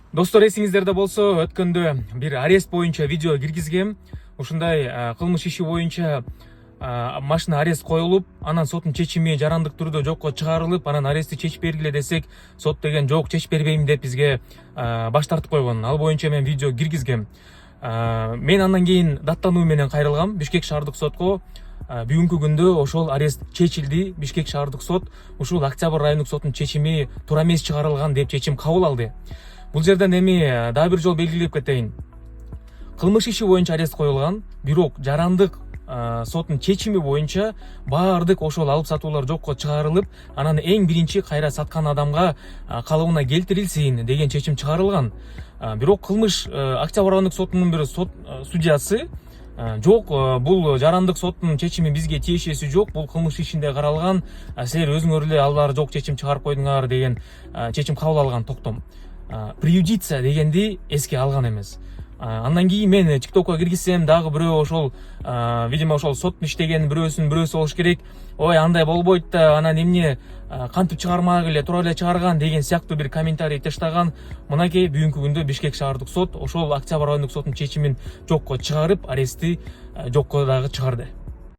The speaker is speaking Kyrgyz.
Достор, эсиңиздерде болсо, өткөндө бир арест боюнча видео киргизгем. Ушундай кылмыш иши боюнча машина арест коюлуп, анан соттун чечими жарандык түрдө жокко чыгарылып, анан арестти чечип бергиле десек, сот деген жок, чечип бербейм деп бизге баш тартып койгон. Ал боюнча мен видео киргизгем. Мен андан кийин даттануу менен кайрылгам Бишкек шаардык сотко. Бүгүнкү күндө ошол арест чечилди. Бишкек шаардык сот ушул Октябрь райондук соттун чечими туура эмес чыгарылган деп чечим кабыл алды. Бул жерден эми дагы бир жолу белгилеп кетейин. Кылмыш иши боюнча арест коюлган, бирок жарандык соттун чечими боюнча баардык ошол алып сатуулар жокко чыгарылып, анан эң биринчи кайра саткан адамга калыбына келтирилсин деген чечим чыгарылган. Бирок кылмыш Октябрь райондук сотунун бир судьясы жок, бул жарандык соттун чечими бизге тиешеси жок, бул кылмыш ишинде каралган, силер өзүңөр эле албары жок чечим чыгарып койдуңар деген чечим кабыл алган. Токтом, преюдиция дегенди эске алган эмес. Андан кийин мен ТикТокко киргизсем, дагы бирөө ошол видимо ошол соттун иштеген бирөөсү болуш керек. Ой, андай болбойт да, анан эмне кантип чыгармагыла, туура эле чыгарган деген сыяктуу бир комментарий таштаган. Мынакей бүгүнкү күндө Бишкек шаардык сот ошол Октябрь райондук соттун чечимин жокко чыгарып, арестти жокко дагы чыгарды.